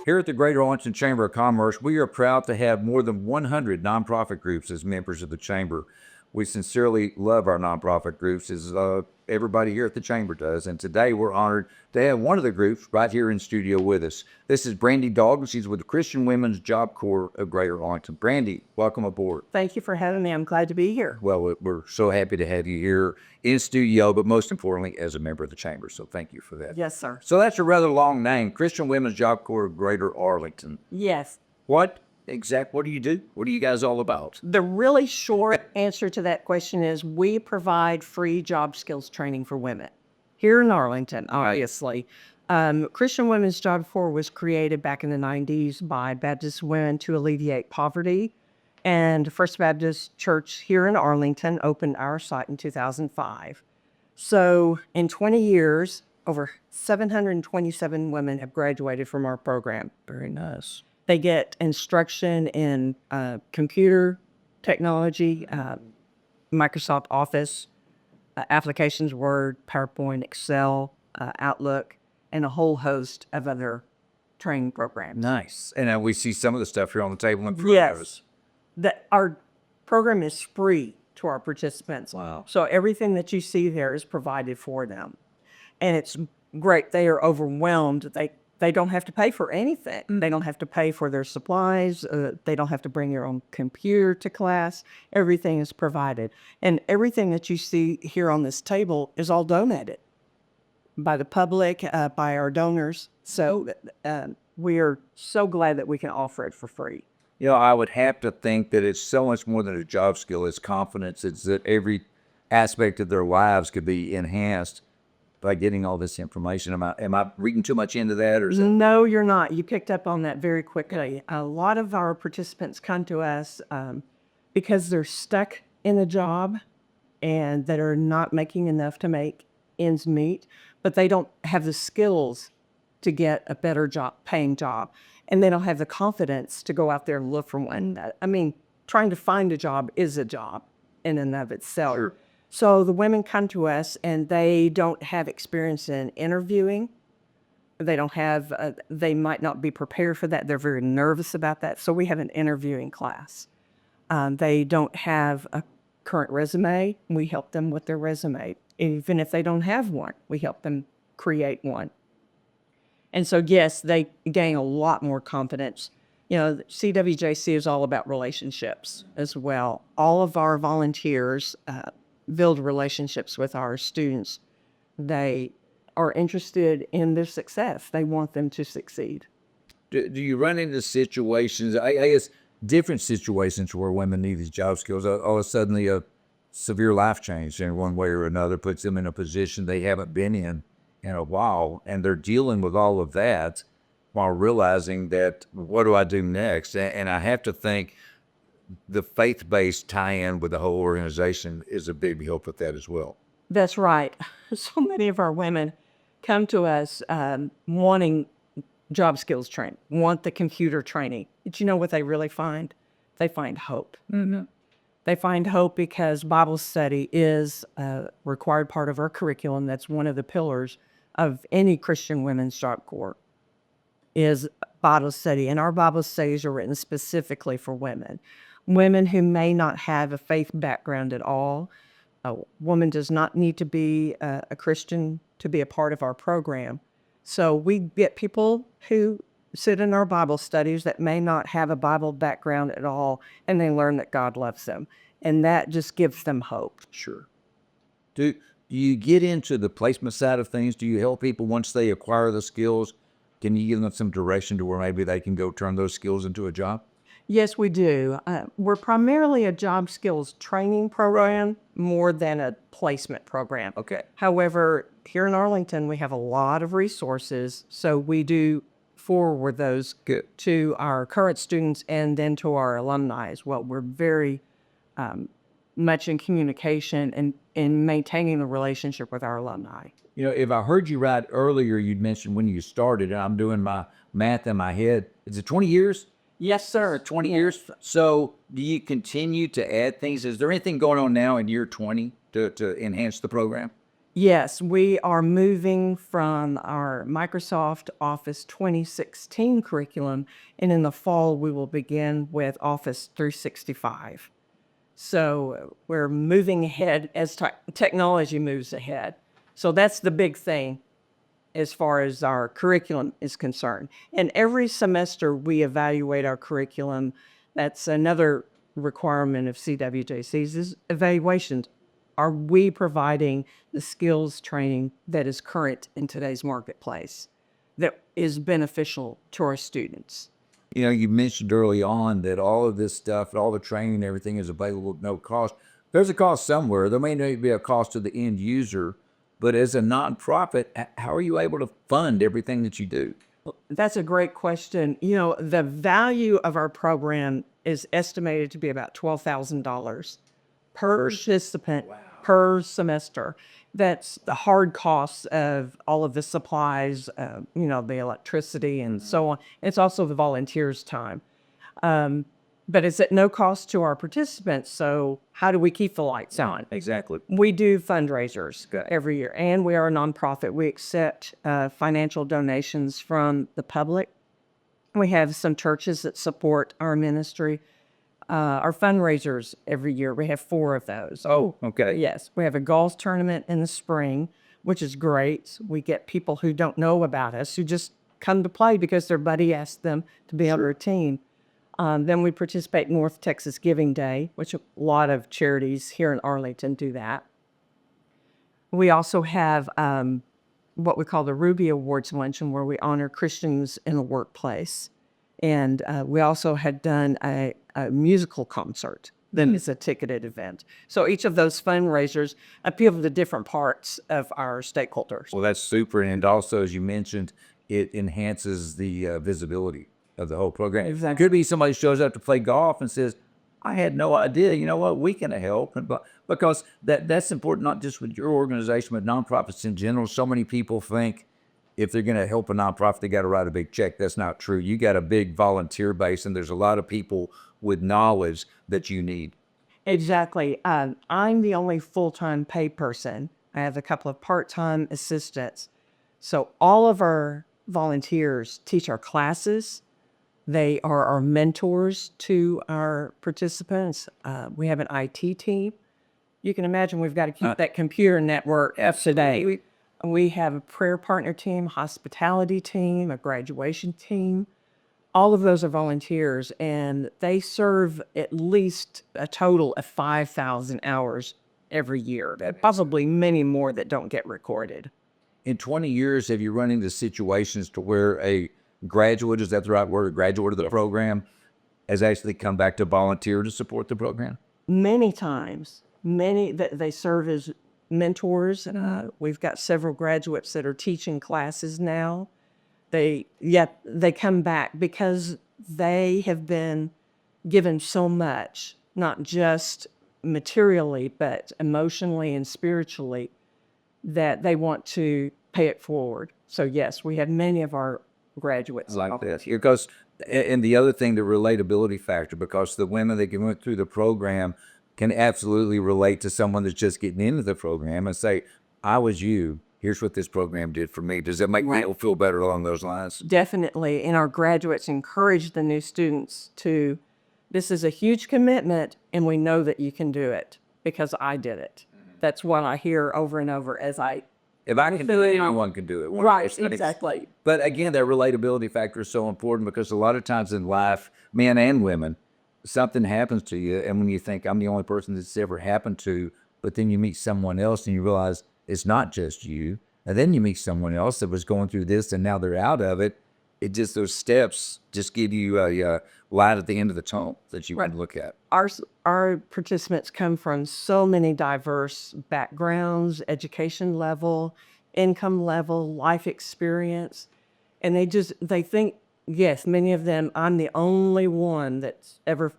Here at the Greater Arlington Chamber of Commerce, we are proud to have more than 100 nonprofit groups as members of the Chamber. We sincerely love our nonprofit groups, as everybody here at the Chamber does. And today we're honored to have one of the groups right here in studio with us. This is Brandi Dalton. She's with the Christian Women's Job Corps of Greater Arlington. Brandi, welcome aboard. Thank you for having me. I'm glad to be here. Well, we're so happy to have you here in studio, but most importantly, as a member of the Chamber. So thank you for that. Yes, sir. So that's a rather long name, Christian Women's Job Corps of Greater Arlington. Yes. What do you do? What are you guys all about? The really short answer to that question is we provide free job skills training for women here in Arlington, obviously. Christian Women's Job Corps was created back in the 90s by Baptist women to alleviate poverty. And First Baptist Church here in Arlington opened our site in 2005. So in 20 years, over 727 women have graduated from our program. Very nice. They get instruction in computer technology, Microsoft Office, applications, Word, PowerPoint, Excel, Outlook, and a whole host of other training programs. Nice. And we see some of the stuff here on the table in front of us. Our program is free to our participants. Wow. So everything that you see there is provided for them. And it's great. They are overwhelmed. They don't have to pay for anything. They don't have to pay for their supplies. They don't have to bring their own computer to class. Everything is provided. And everything that you see here on this table is all donated by the public, by our donors. So we are so glad that we can offer it for free. You know, I would have to think that it's so much more than a job skill. It's confidence. It's that every aspect of their lives could be enhanced by getting all this information. Am I reading too much into that? Or is No, you're not. You picked up on that very quickly. A lot of our participants come to us because they're stuck in a job and that are not making enough to make ends meet, but they don't have the skills to get a better job, paying job. And they don't have the confidence to go out there and look for one. I mean, trying to find a job is a job in and of itself. Sure. So the women come to us and they don't have experience in interviewing. They don't have, they might not be prepared for that. They're very nervous about that. So we have an interviewing class. They don't have a current resume. We help them with their resume. Even if they don't have one, we help them create one. And so, yes, they gain a lot more confidence. You know, CWJC is all about relationships as well. All of our volunteers build relationships with our students. They are interested in their success. They want them to succeed. Do you run into situations, I guess, different situations where women need these job skills? All of a sudden, a severe life change in one way or another puts them in a position they haven't been in a while, and they're dealing with all of that while realizing that, what do I do next? And I have to think the faith-based tie-in with the whole organization is a big help with that as well. That's right. So many of our women come to us wanting job skills training, want the computer training. But you know what they really find? They find hope. Mm-hmm. They find hope because Bible study is a required part of our curriculum. That's one of the pillars of any Christian Women's Job Corps is Bible study. And our Bible studies are written specifically for women. Women who may not have a faith background at all. A woman does not need to be a Christian to be a part of our program. So we get people who sit in our Bible studies that may not have a Bible background at all, and they learn that God loves them. And that just gives them hope. Sure. Do you get into the placement side of things? Do you help people once they acquire the skills? Can you give them some direction to where maybe they can go turn those skills into a job? Yes, we do. We're primarily a job skills training program more than a placement program. Okay. However, here in Arlington, we have a lot of resources, so we do forward those to our current students and then to our alumni as well. We're very much in communication and in maintaining the relationship with our alumni. You know, if I heard you right earlier, you'd mentioned when you started, and I'm doing my math in my head, is it 20 years? Yes, sir. 20 years. So do you continue to add things? Is there anything going on now in year 20 to enhance the program? Yes, we are moving from our Microsoft Office 2016 curriculum, and in the fall, we will begin with Office 365. So we're moving ahead as technology moves ahead. So that's the big thing as far as our curriculum is concerned. And every semester we evaluate our curriculum. That's another requirement of CWJC's is evaluations. Are we providing the skills training that is current in today's marketplace that is beneficial to our students? You know, you mentioned early on that all of this stuff, all the training and everything is available at no cost. There's a cost somewhere. There may not be a cost to the end user, but as a nonprofit, how are you able to fund everything that you do? That's a great question. You know, the value of our program is estimated to be about $12,000 per participant per semester. That's the hard costs of all of the supplies, the electricity and so on. It's also the volunteers' time. But it's at no cost to our participants. So how do we keep the lights on? Exactly. We do fundraisers every year, and we are a nonprofit. We accept financial donations from the public. We have some churches that support our ministry. Our fundraisers every year, we have 4 of those. Oh, okay. Yes, we have a golf tournament in the spring, which is great. We get people who don't know about us, who just come to play because their buddy asked them to be on our team. Then we participate in North Texas Giving Day, which a lot of charities here in Arlington do that. We also have what we call the Ruby Awards Luncheon, where we honor Christians in the workplace. And we also had done a musical concert. Then it's a ticketed event. So each of those fundraisers appeal to different parts of our stakeholders. Well, that's super. And also, as you mentioned, it enhances the visibility of the whole program. Exactly. Could be somebody shows up to play golf and says, I had no idea, you know what, we can help. But because that's important, not just with your organization, but nonprofits in general. So many people think if they're going to help a nonprofit, they got to write a big check. That's not true. You got a big volunteer base, and there's a lot of people with knowledge that you need. Exactly. I'm the only full-time paid person. I have a couple of part-time assistants. So all of our volunteers teach our classes. They are our mentors to our participants. We have an IT team. You can imagine we've got to keep that computer network up to date. We have a prayer partner team, hospitality team, a graduation team. All of those are volunteers, and they serve at least a total of 5,000 hours every year. Possibly many more that don't get recorded. In 20 years, have you run into situations to where a graduate, is that the right word, a graduate of the program, has actually come back to volunteer to support the program? Many times, they serve as mentors. We've got several graduates that are teaching classes now. They come back because they have been given so much, not just materially, but emotionally and spiritually, that they want to pay it forward. So yes, we have many of our graduates like this. Because, and the other thing, the relatability factor, because the women that went through the program can absolutely relate to someone that's just getting into the program and say, I was you. Here's what this program did for me. Does that make people feel better along those lines? Definitely. And our graduates encourage the new students to, this is a huge commitment, and we know that you can do it because I did it. That's what I hear over and over as if I can do it, anyone can do it. Right, exactly. But again, that relatability factor is so important because a lot of times in life, men and women, something happens to you, and when you think, I'm the only person this ever happened to, but then you meet someone else and you realize it's not just you, and then you meet someone else that was going through this and now they're out of it. It just, those steps just give you a light at the end of the tunnel that you can look at. Our participants come from so many diverse backgrounds, education level, income level, life experience. And they think, yes, many of them, I'm the only one that's ever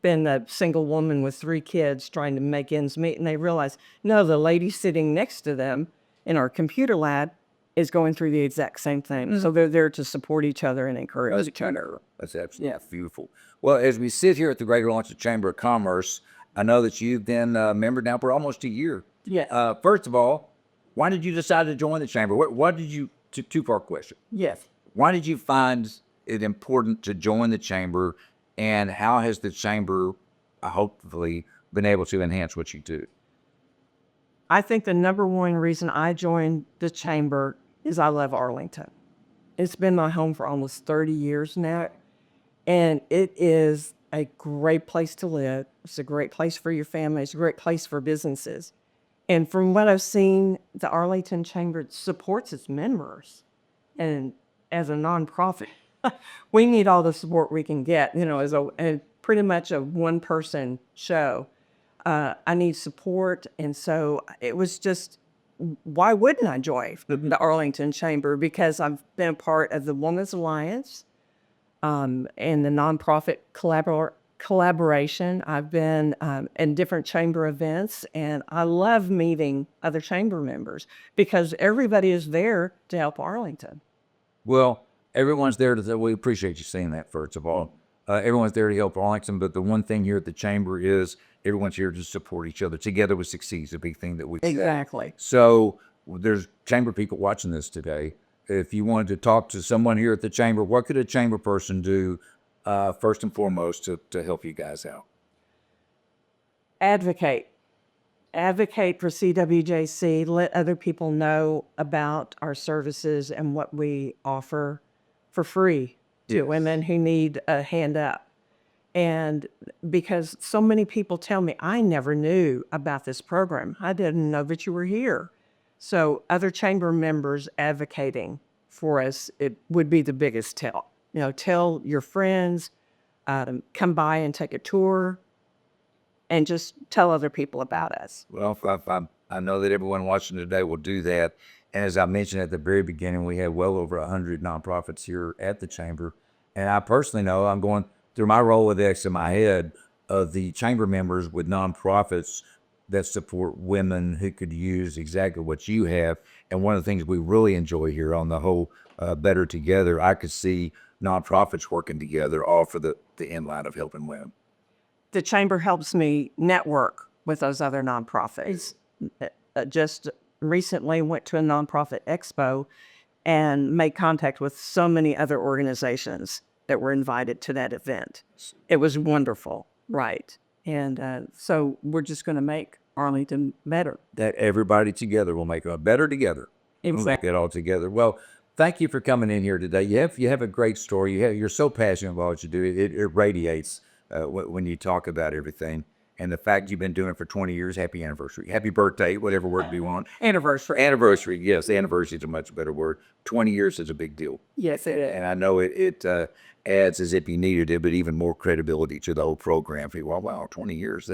been a single woman with 3 kids trying to make ends meet. And they realize, no, the lady sitting next to them in our computer lab is going through the exact same thing. So they're there to support each other and encourage each other. That's absolutely beautiful. Well, as we sit here at the Greater Arlington Chamber of Commerce, I know that you've been a member now for almost a year. Yeah. First of all, Why did you decide to join the chamber? What did you, two-part question. Yes. Why did you find it important to join the chamber, and how has the chamber hopefully been able to enhance what you do? I think the number one reason I joined the chamber is I love Arlington. It's been my home for almost 30 years now, and it is a great place to live. It's a great place for your family. It's a great place for businesses. And from what I've seen, the Arlington Chamber supports its members. And as a nonprofit, we need all the support we can get, and pretty much a one-person show. I need support. And so it was just, why wouldn't I join the Arlington Chamber? Because I've been a part of the Women's Alliance and the nonprofit collaboration. I've been in different chamber events, and I love meeting other chamber members because everybody is there to help Arlington. Well, everyone's there to, we appreciate you saying that, first of all. Everyone's there to help Arlington, but the one thing here at the chamber is everyone's here to support each other. Together we succeed is a big thing that we say. Exactly. So there's chamber people watching this today. If you wanted to talk to someone here at the chamber, what could a chamber person do first and foremost to help you guys out? Advocate for CWJC. Let other people know about our services and what we offer for free to women who need a hand up. And because so many people tell me, I never knew about this program. I didn't know that you were here. So other chamber members advocating for us, it would be the biggest tell. Tell your friends, come by and take a tour, and just tell other people about us. Well, I know that everyone watching today will do that. And as I mentioned at the very beginning, we have well over 100 nonprofits here at the chamber. And I personally know, I'm going through my Rolodex in my head of the chamber members with nonprofits that support women who could use exactly what you have. And one of the things we really enjoy here on the whole Better Together, I could see nonprofits working together, all for the end line of helping women. The chamber helps me network with those other nonprofits. Just recently went to a nonprofit expo and made contact with so many other organizations that were invited to that event. It was wonderful, right? And so we're just going to make Arlington better. That everybody together will make a better together. Exactly. We'll make it all together. Well, thank you for coming in here today. You have a great story. You're so passionate about what you do. It radiates when you talk about everything. And the fact you've been doing it for 20 years, happy anniversary. Happy birthday, whatever word you want. Anniversary. Anniversary, yes. Anniversary is a much better word. 20 years is a big deal. Yes, it is. And I know it adds, as if you needed it, but even more credibility to the whole program. People, wow, 20 years,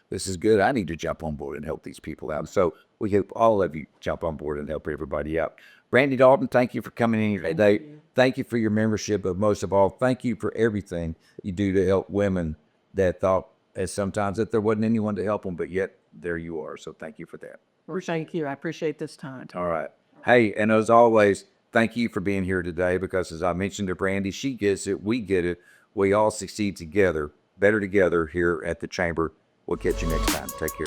this is good. I need to jump on board and help these people out. So we hope all of you jump on board and help everybody out. Brandi Dalton, thank you for coming in here today. Thank you for your membership, but most of all, thank you for everything you do to help women that thought sometimes that there wasn't anyone to help them, but yet there you are. So thank you for that. Well, thank you. I appreciate this time. All right. Hey, and as always, thank you for being here today, because as I mentioned to Brandi, she gets it, we get it. We all succeed together, better together here at the chamber. We'll catch you next time. Take care.